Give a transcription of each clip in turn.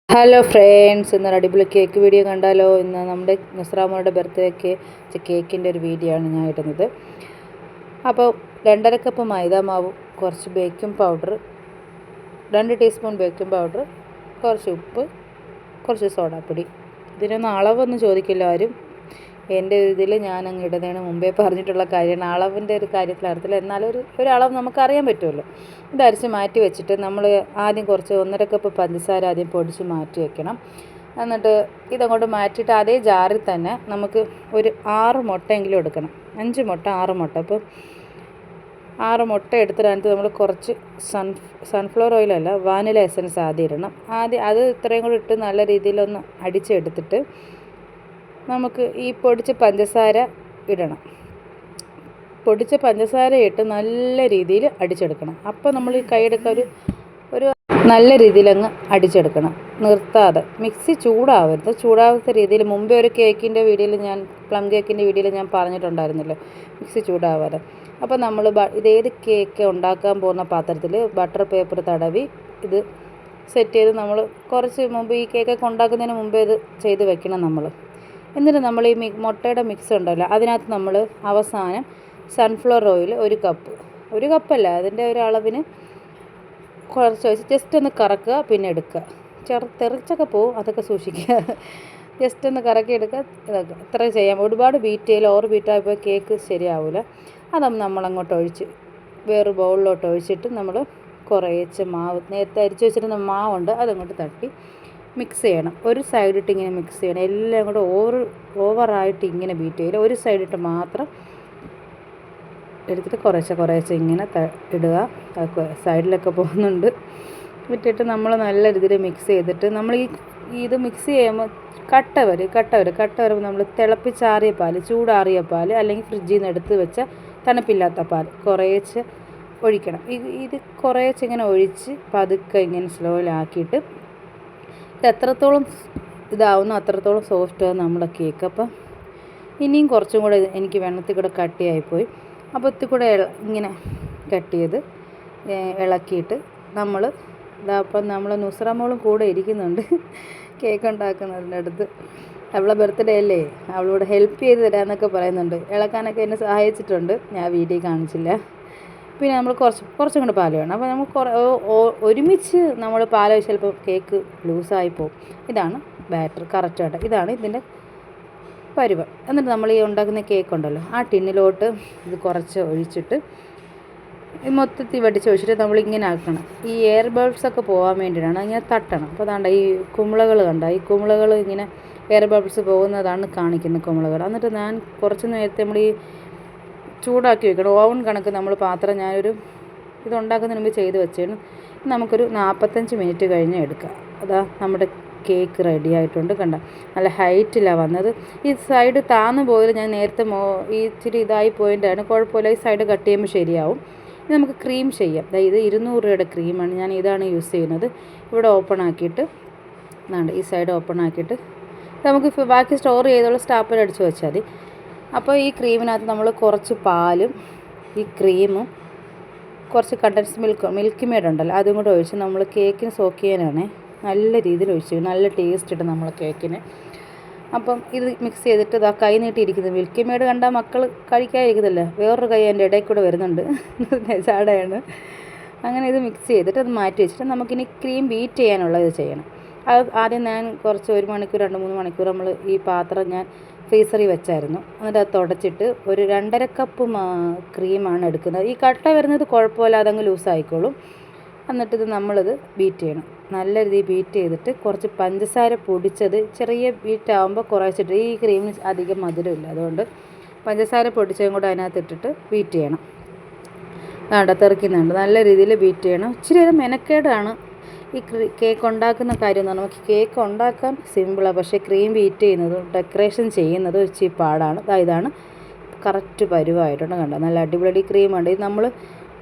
Hello friends, ഇന്നൊരു അടിപൊളി cake video കണ്ടാലോ? ഇന്ന് നമ്മുടെ നുസ്രാമോളുടെ ബർത്ത്ഡേക്ക് കേക്കിൻ്റെ ഒരു വീഡിയോ ആണ് ഞാൻ ഇടുന്നത്. അപ്പോൾ 2.5 കപ്പ് മൈദ മാവ്, കുറച്ച് baking powder, 2 teaspoon baking powder, കുറച്ച് ഉപ്പ്, കുറച്ച് സോഡാപ്പൊടി. ഇതിനൊന്നും അളവൊന്നും ചോദിക്കില്ല ആരും. എൻ്റെ ഇതിൽ ഞാൻ അങ്ങ് ഇടുന്നതിന് മുമ്പേ പറഞ്ഞിട്ടുള്ള കാര്യമാണ്. അളവിൻ്റെ ഒരു കാര്യത്തിൽ അറിയത്തില്ല, എന്നാലും ഒരു അളവ് നമുക്കറിയാൻ പറ്റുമല്ലോ. ഇത് അരിച്ച് മാറ്റി വെച്ചിട്ട് നമ്മൾ ആദ്യം കുറച്ച് 1.5 കപ്പ് പഞ്ചസാര ആദ്യം പൊടിച്ച് മാറ്റി വെക്കണം. എന്നിട്ട് ഇതങ്ങോട്ട് മാറ്റിയിട്ട് അതേ ജാറിൽ തന്നെ നമുക്ക് ഒരു 6 മുട്ടയെങ്കിലും എടുക്കണം. 5 മുട്ട 6 മുട്ട. അപ്പോൾ 6 മുട്ട എടുത്തിട്ട് നമ്മൾ കുറച്ച് സൺഫ്ലവർ ഓയിലല്ല, വാനില എസൻസ് ആദ്യം ഇടണം. അത് ഇത്രയും കൂടി ഇട്ട് നല്ല രീതിയിലൊന്ന് അടിച്ചെടുത്തിട്ട് നമുക്ക് ഈ പൊടിച്ച പഞ്ചസാര ഇടണം. പൊടിച്ച പഞ്ചസാര ഇട്ട് നല്ല രീതിയിൽ അടിച്ചെടുക്കണം. അപ്പോൾ നമ്മൾ ഈ കൈയെടുക്കുക ഒരു നല്ല രീതിയിൽ അങ്ങ് അടിച്ചെടുക്കണം, നിർത്താതെ. മിക്സി ചൂടാവരുത്. ചൂടാവാത്ത രീതിയിൽ മുമ്പേ ഒരു കേക്കിൻ്റെ വീഡിയോയിൽ പ്ലം കേക്കിൻ്റെ വീഡിയോയിൽ ഞാൻ പറഞ്ഞിട്ടുണ്ടായിരുന്നല്ലോ, മിക്സി ചൂടാവാതെ. അപ്പോൾ നമ്മൾ ഇതേത് കേക്ക് ഉണ്ടാക്കാൻ പോകുന്ന പാത്രത്തിൽ ബട്ടർ പേപ്പർ തടവി ഇത് സെറ്റ് ചെയ്ത് നമ്മൾ കുറച്ച് മുമ്പ് ഈ കേക്കൊക്കെ ഉണ്ടാക്കുന്നതിന് മുമ്പേ ഇത് ചെയ്ത് വെക്കണം നമ്മൾ. എന്നിട്ട് നമ്മൾ ഈ മുട്ടയുടെ മിക്സ് ഉണ്ടല്ലോ, അതിനകത്ത് നമ്മൾ അവസാനം സൺഫ്ലവർ ഓയിൽ 1 കപ്പ്, 1 കപ്പല്ല, അതിൻ്റെ ഒരു അളവിന് കുറച്ച് വെച്ച് ജസ്റ്റ് ഒന്ന് കറക്കുക, പിന്നെ എടുക്കുക. തെറിച്ചൊക്കെ പോവും, അതൊക്കെ സൂക്ഷിക്കുക. ജസ്റ്റ് ഒന്ന് കറക്കി എടുക്കുക, ഇതൊക്കെ ഇത്ര ചെയ്യാം. ഒരുപാട് ബീറ്റ് ചെയ്യില്ല, ഓവർ ബീറ്റായപ്പോൾ കേക്ക് ശരിയാവില്ല. അതൊന്നും നമ്മളങ്ങോട്ട് ഒഴിച്ച് വേറെ ബൗളിലോട്ട് ഒഴിച്ചിട്ട് നമ്മൾ കുറേച്ച് മാവ്, നേരത്തെ അരിച്ച് വെച്ചിരുന്ന മാവുണ്ട്, അതങ്ങോട്ട് തട്ടി മിക്സ് ചെയ്യണം. ഒരു സൈഡിട്ട് ഇങ്ങനെ മിക്സ് ചെയ്യണം. എല്ലാം കൂടെ ഓവറായിട്ട് ഇങ്ങനെ ബീറ്റ് ചെയ്യില്ല, ഒരു സൈഡിട്ട് മാത്രം എടുത്തിട്ട് കുറേശ്ശെ ഇങ്ങനെ ഇടുക. സൈഡിലൊക്കെ പോകുന്നുണ്ട്. ഇട്ടിട്ട് നമ്മൾ നല്ല രീതിയിൽ മിക്സ് ചെയ്തിട്ട് നമ്മൾ ഇത് മിക്സ് ചെയ്യുമ്പോൾ കട്ട വരുമ്പോൾ നമ്മൾ തിളപ്പിച്ചാറിയ പാൽ, ചൂടാറിയ പാൽ, അല്ലെങ്കിൽ ഫ്രിഡ്ജിൽ നിന്ന് എടുത്ത് വെച്ച തണുപ്പില്ലാത്ത പാൽ കുറേശ്ശെ ഒഴിക്കണം. ഇത് കുറേശ്ശെ ഇങ്ങനെ ഒഴിച്ച് പതുക്കെ ഇങ്ങനെ സ്ലോയിലാക്കിയിട്ട് എത്രത്തോളം ഇതാവുന്നു അത്രത്തോളം സോഫ്റ്റ് ആവും നമ്മുടെ കേക്ക്. അപ്പം ഇനിയും കുറച്ചും കൂടെ എനിക്ക് വെണ്ണത്തിൽ കൂടെ കട്ടിയായിപ്പോയി. അപ്പോൾ ഇത്തിരി കൂടെ ഇങ്ങനെ കട്ട് ചെയ്ത് ഇളക്കിയിട്ട് അപ്പം നമ്മൾ നുസ്രാമോളും കൂടെ ഇരിക്കുന്നുണ്ട് കേക്ക് ഉണ്ടാക്കുന്നതിൻ്റെ അടുത്ത്. അവളെ ബർത്ത്ഡേ അല്ലേ, അവളോട് ഹെൽപ്പ് ചെയ്ത് തരാമെന്നൊക്കെ പറയുന്നുണ്ട്. ഇളക്കാനൊക്കെ എന്നെ സഹായിച്ചിട്ടുണ്ട്, ഞാൻ വീഡിയോ കാണിച്ചില്ല. പിന്നെ നമ്മൾ കുറച്ചും കൂടെ പാൽ വേണം. അപ്പോൾ നമ്മൾ ഒരുമിച്ച് നമ്മൾ പാൽ ഒഴിച്ച് ചിലപ്പോൾ കേക്ക് ലൂസായി പോകും. ഇതാണ് ബാറ്റർ കറക്റ്റായിട്ട്, ഇതാണ് ഇതിൻ്റെ പരുവം. എന്നിട്ട് നമ്മൾ ഈ ഉണ്ടാക്കുന്ന കേക്ക് ഉണ്ടല്ലോ, ആ ടിന്നിലോട്ട് ഇത് കുറച്ച് ഒഴിച്ചിട്ട് മൊത്തത്തിൽ വെടിച്ചൊഴിച്ചിട്ട് നമ്മളിങ്ങനെ ആക്കണം. ഈ എയർ ബബിൾസൊക്കെ പോകാൻ വേണ്ടിയിട്ടാണ് ഇങ്ങനെ തട്ടണം. അപ്പോൾ അതാണ്ട് ഈ കുമിളകൾ ഈ കുമിളകൾ ഇങ്ങനെ എയർ ബബിൾസ് പോകുന്നതാണ് കാണിക്കുന്ന കുമിളകൾ. എന്നിട്ട് ഞാൻ കുറച്ച് നേരത്തെ നമ്മൾ ഈ ചൂടാക്കി വെക്കണം. ഓവൻ കണക്ക് നമ്മൾ പാത്രം ഇതുണ്ടാക്കുന്നതിന് മുമ്പ് ചെയ്ത് വെച്ചാണ്. നമുക്കൊരു 45 മിനിറ്റ് കഴിഞ്ഞ് എടുക്കാം. അതാ നമ്മുടെ കേക്ക് റെഡി ആയിട്ടുണ്ട്. കണ്ട, നല്ല ഹൈറ്റിലാണ് വന്നത്. ഈ സൈഡ് താന്ന് പോയത് ഞാൻ നേരത്തെ ഈ ഇച്ചിരി ഇതായി പോയിട്ടാണ്, കുഴപ്പമില്ല. ഈ സൈഡ് കട്ട് ചെയ്യുമ്പോൾ ശരിയാവും. ഇനി നമുക്ക് ക്രീം ചെയ്യാം. ഇത് 200 രൂപയുടെ ക്രീമാണ്, ഞാൻ ഇതാണ് യൂസ് ചെയ്യുന്നത്. ഇവിടെ ഓപ്പൺ ആക്കിയിട്ട് ഈ സൈഡ് ഓപ്പൺ ആക്കിയിട്ട് നമുക്ക് ബാക്കി സ്റ്റോർ ചെയ്തുള്ള സ്റ്റാപ്പിൽ അടിച്ച് വെച്ചാൽ മതി. അപ്പോൾ ഈ ക്രീമിനകത്ത് നമ്മൾ കുറച്ച് പാലും ഈ ക്രീമും കുറച്ച് കണ്ടൻസ് മിൽക്ക് മെയ്ഡ് ഉണ്ടല്ലോ, അതും കൂടെ ഒഴിച്ച് നമ്മൾ കേക്കിന് സോക്ക് ചെയ്യാനാണ് നല്ല രീതിയിൽ ഒഴിച്ച്, നല്ല ടേസ്റ്റ് ഇട്ട് നമ്മൾ കേക്കിന്. അപ്പം ഇത് മിക്സ് ചെയ്തിട്ട് ഇതാ കൈ നീട്ടിയിരിക്കുന്നത്. മിൽക്ക് മെയ്ഡ് കണ്ടാൽ മക്കൾ കഴിക്കാതിരിക്കുന്നില്ല, വേറൊരു കൈ എൻ്റെ ഇടയിൽ കൂടെ വരുന്നുണ്ട്, ചാടയാണ്. അങ്ങനെ ഇത് മിക്സ് ചെയ്തിട്ട് അത് മാറ്റി വെച്ചിട്ട് നമുക്കിനി ക്രീം ബീറ്റ് ചെയ്യാനുള്ളത് ചെയ്യണം. അത് ആദ്യം ഞാൻ കുറച്ച് 1 മണിക്കൂർ 2-3 മണിക്കൂർ നമ്മൾ ഈ പാത്രം ഞാൻ ഫ്രീസറിൽ വെച്ചായിരുന്നു. എന്നിട്ട് അത് തുടച്ചിട്ട് ഒരു 2.5 കപ്പ് ക്രീമാണ് എടുക്കുന്നത്. ഈ കട്ട വരുന്നത് കുഴപ്പമില്ല, അതങ്ങ് ലൂസായിക്കോളും. എന്നിട്ടിത് നമ്മളിത് ബീറ്റ് ചെയ്യണം. നല്ല രീതിയിൽ ബീറ്റ് ചെയ്തിട്ട് കുറച്ച് പഞ്ചസാര പൊടിച്ചത്, ചെറിയ ബീറ്റ് ആകുമ്പോൾ കുറച്ചിട്ട്, ഈ ക്രീമിന് അധികം മധുരമില്ല, അതുകൊണ്ട് പഞ്ചസാര പൊടിച്ചതും കൂടെ അതിനകത്ത് ഇട്ടിട്ട് ബീറ്റ് ചെയ്യണം. തെറിക്കുന്നുണ്ട്. നല്ല രീതിയിൽ ബീറ്റ് ചെയ്യണം. ഇച്ചിരി ഒരു മെനക്കേടാണ് ഈ കേക്ക് ഉണ്ടാക്കുന്ന കാര്യം എന്ന് പറഞ്ഞാൽ. നമുക്ക് കേക്ക് ഉണ്ടാക്കാൻ സിമ്പിളാണ്, പക്ഷേ ക്രീം ബീറ്റ് ചെയ്യുന്നതും ഡെക്കറേഷൻ ചെയ്യുന്നതും ഇച്ചിരി പാടാണ്. ഇതാണ് കറക്റ്റ് പരുവായിട്ടുണ്ട്. കണ്ടോ, നല്ല അടിപൊളി ക്രീമുണ്ട്. ഇത് നമ്മൾ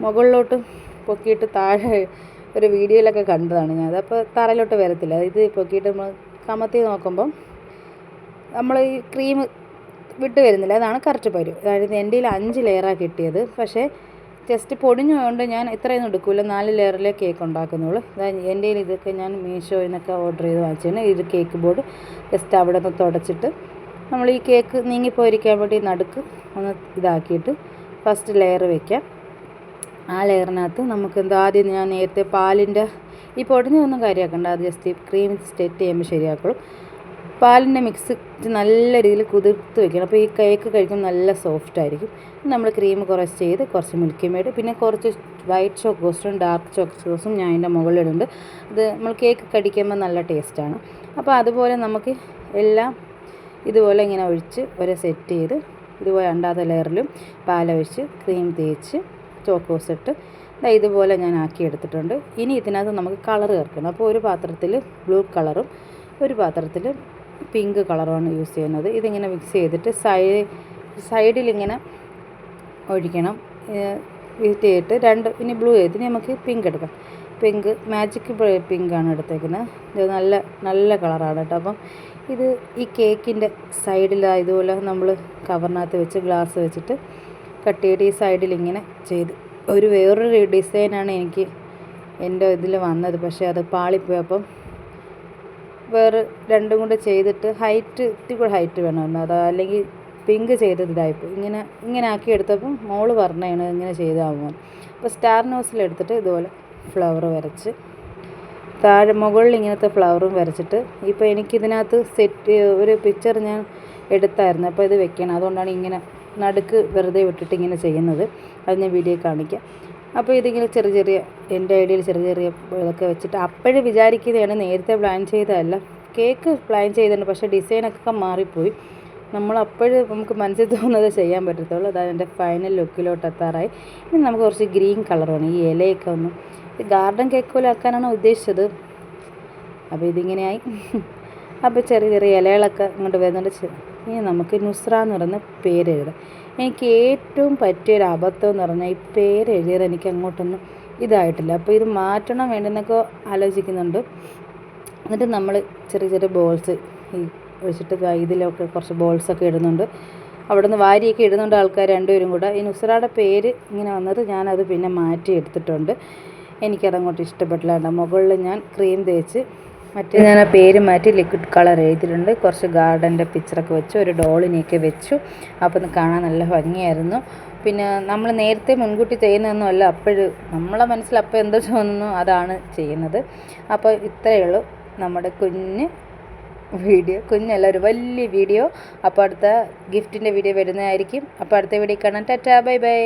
മുകളിലോട്ട് പൊക്കിയിട്ട് താഴെ ഒരു വീഡിയോയിലൊക്കെ കണ്ടതാണ് ഞാൻ. അതപ്പോൾ തറയിലോട്ട് വരത്തില്ല. ഇത് പൊക്കിയിട്ട് നമ്മൾ കമത്തി നോക്കുമ്പം നമ്മൾ ഈ ക്രീം വിട്ട് വരുന്നില്ല. അതാണ് കറക്റ്റ് പരുവ്. അതായത് എൻ്റെ 5 ലെയറാണ് കിട്ടിയത്. പക്ഷേ ജസ്റ്റ് പൊടിഞ്ഞുകൊണ്ട് ഞാൻ ഇത്രയൊന്നും എടുക്കില്ല, 4 ലെയറിലെ കേക്ക് ഉണ്ടാക്കുന്നുള്ളൂ. എൻ്റെ കയ്യിൽ ഇതൊക്കെ ഞാൻ മീഷോയിൽ നിന്നൊക്കെ ഓർഡർ ചെയ്ത് വാങ്ങിച്ചാണ്. ഇത് കേക്ക് ബോർഡ് ജസ്റ്റ് അവിടെ നിന്ന് തുടച്ചിട്ട് നമ്മൾ ഈ കേക്ക് നീങ്ങിപ്പോയിരിക്കാൻ വേണ്ടി നടുക്ക് ഒന്ന് ഇതാക്കിയിട്ട് ഫസ്റ്റ് ലെയർ വയ്ക്കാം. ആ ലെയറിനകത്ത് നമുക്ക് ആദ്യം ഞാൻ നേരത്തെ പാലിൻ്റെ ഈ പൊടിഞ്ഞൊന്നും കാര്യമാക്കണ്ട, അത് ജസ്റ്റ് ക്രീം സെറ്റ് ചെയ്യുമ്പോൾ ശരിയാക്കുള്ളൂ. പാലിൻ്റെ മിക്സ് നല്ല രീതിയിൽ കുതിർത്ത് വയ്ക്കണം. അപ്പോൾ ഈ കേക്ക് കഴിക്കുമ്പോൾ നല്ല സോഫ്റ്റ് ആയിരിക്കും. നമ്മൾ ക്രീം കുറച്ച് ചെയ്ത് കുറച്ച് മിൽക്കി മെയ്ഡ് പിന്നെ കുറച്ച് വൈറ്റ് ചോക്കോസും ഡാർക്ക് ചോക്കോസും ഞാൻ അതിൻ്റെ മുകളിലിടുന്നുണ്ട്. അത് നമ്മൾ കേക്ക് കടിക്കുമ്പോൾ നല്ല ടേസ്റ്റാണ്. അപ്പോൾ അതുപോലെ നമുക്ക് എല്ലാം ഇതുപോലെ ഇങ്ങനെ ഒഴിച്ച് ഒരു സെറ്റ് ചെയ്ത് ഇതുപോലെ രണ്ടാമത്തെ ലെയറിലും പാലൊഴിച്ച് ക്രീം തേച്ച് ചോക്കോസ് ഇട്ട് ഇതുപോലെ ഞാൻ ആക്കി എടുത്തിട്ടുണ്ട്. ഇനി ഇതിനകത്ത് നമുക്ക് കളർ ചേർക്കണം. അപ്പോൾ ഒരു പാത്രത്തിൽ ബ്ലൂ കളറും ഒരു പാത്രത്തിൽ പിങ്ക് കളറുമാണ് യൂസ് ചെയ്യുന്നത്. ഇതിങ്ങനെ മിക്സ് ചെയ്തിട്ട് സൈഡിലിങ്ങനെ ഒഴിക്കണം. ഇത് ചെയ്തിട്ട് ഇനി ബ്ലൂ ചെയ്തിട്ട് നമുക്ക് പിങ്ക് എടുക്കാം. പിങ്ക് മാജിക് പിങ്കാണ് എടുത്തേക്കുന്നത്. ഇത് നല്ല നല്ല കളറാണ് കേട്ടോ. അപ്പം ഇത് ഈ കേക്കിൻ്റെ സൈഡിൽ ഇതുപോലെ നമ്മൾ കവറിനകത്ത് വെച്ച് ഗ്ലാസ് വെച്ചിട്ട് കട്ട് ചെയ്ത് ഈ സൈഡിൽ ഇങ്ങനെ ചെയ്ത് വേറൊരു ഡിസൈനാണ് എനിക്ക് എൻ്റെ ഇതിൽ വന്നത്. പക്ഷേ അത് പാളിപ്പോയപ്പം വേറെ രണ്ടും കൂടെ ചെയ്തിട്ട് ഇത്തിരി കൂടെ ഹൈറ്റ് വേണമായിരുന്നു. അത് അല്ലെങ്കിൽ പിങ്ക് ചെയ്തത് ഇതായിപ്പോൾ ഇങ്ങനെ ആക്കി എടുത്തപ്പം മോള് പറഞ്ഞാണ് ഇങ്ങനെ ചെയ്താകുമ്പോൾ. അപ്പോൾ സ്റ്റാർ നോസിലെടുത്തിട്ട് ഇതുപോലെ ഫ്ലവർ വരച്ച് താഴെ മുകളിൽ ഇങ്ങനത്തെ ഫ്ലവറും വരച്ചിട്ട് ഇപ്പോൾ എനിക്കിതിനകത്ത് ഒരു പിക്ചർ ഞാൻ എടുത്തായിരുന്നു. അപ്പോൾ ഇത് വെക്കണം, അതുകൊണ്ടാണ് ഇങ്ങനെ നടുക്ക് വെറുതെ വിട്ടിട്ട് ഇങ്ങനെ ചെയ്യുന്നത്. അത് ഞാൻ വീഡിയോ കാണിക്കാം. അപ്പോൾ ഇതിങ്ങനെ ചെറിയ എൻ്റെ ഐഡിയയിൽ ചെറിയ ഇതൊക്കെ വെച്ചിട്ട് അപ്പോഴും വിചാരിക്കുന്നതാണ്, നേരത്തെ പ്ലാൻ ചെയ്തതല്ല. കേക്ക് പ്ലാൻ ചെയ്തിട്ടുണ്ട്, പക്ഷേ ഡിസൈനൊക്കെ മാറിപ്പോയി. നമ്മളപ്പോഴും നമുക്ക് മനസ്സിൽ തോന്നുന്നത് ചെയ്യാൻ പറ്റത്തുള്ളൂ. അതാണ് എൻ്റെ ഫൈനൽ ലുക്കിലോട്ട് എത്താറായി. ഇനി നമുക്ക് കുറച്ച് ഗ്രീൻ കളർ വേണം. ഈ ഇലയൊക്കെ ഒന്ന് ഗാർഡൻ കേക്ക് പോലെ ആക്കാനാണ് ഉദ്ദേശിച്ചത്. അപ്പോൾ ഇതിങ്ങനെയായി. അപ്പോൾ ചെറിയ ഇലകളൊക്കെ ഇങ്ങോട്ട് വരുന്നുണ്ട്. ഇനി നമുക്ക് നുസ്ര എന്ന് പറയുന്ന പേരെഴുതാം. എനിക്ക് ഏറ്റവും പറ്റിയൊരു അബദ്ധം എന്ന് പറഞ്ഞാൽ ഈ പേരെഴുതിയത് എനിക്ക് അങ്ങോട്ടൊന്നും ഇതായിട്ടില്ല. അപ്പോൾ ഇത് മാറ്റണം വേണ്ടെന്നൊക്കെ ആലോചിക്കുന്നുണ്ട്. എന്നിട്ട് നമ്മൾ ചെറിയ ബോൾസ് ഈ വെച്ചിട്ട് ഇതിലൊക്കെ കുറച്ച് ബോൾസൊക്കെ ഇടുന്നുണ്ട്. അവിടെ നിന്ന് വാരിയൊക്കെ ഇടുന്നുണ്ട് ആൾക്കാർ രണ്ടുപേരും കൂടെ. ഈ നുസ്രയുടെ പേര് ഇങ്ങനെ വന്നത് ഞാനത് പിന്നെ മാറ്റി എടുത്തിട്ടുണ്ട്. എനിക്കതങ്ങോട്ട് ഇഷ്ടപ്പെട്ടില്ല. മുകളിൽ ഞാൻ ക്രീം തേച്ച് ഞാൻ ആ പേര് മാറ്റി ലിക്വിഡ് കളർ എഴുതിയിട്ടുണ്ട്. കുറച്ച് ഗാർഡൻ്റെ പിക്ചറൊക്കെ വെച്ചു, ഒരു ഡോളിനെയൊക്കെ വെച്ചു. അപ്പോൾ ഒന്ന് കാണാൻ നല്ല ഭംഗിയായിരുന്നു. പിന്നെ നമ്മൾ നേരത്തെ മുൻകൂട്ടി ചെയ്യുന്നതൊന്നുമല്ല, നമ്മളെ മനസ്സിൽ അപ്പോൾ എന്തോ തോന്നുന്നു അതാണ് ചെയ്യുന്നത്. അപ്പോൾ ഇത്രയേ ഉള്ളൂ നമ്മുടെ കുഞ്ഞല്ല ഒരു വലിയ വീഡിയോ. അപ്പോൾ അടുത്ത ഗിഫ്റ്റിൻ്റെ വീഡിയോ വരുന്നതായിരിക്കും. അപ്പോൾ അടുത്ത വീഡിയോ കാണാൻ ടാറ്റാ ബൈ ബൈ.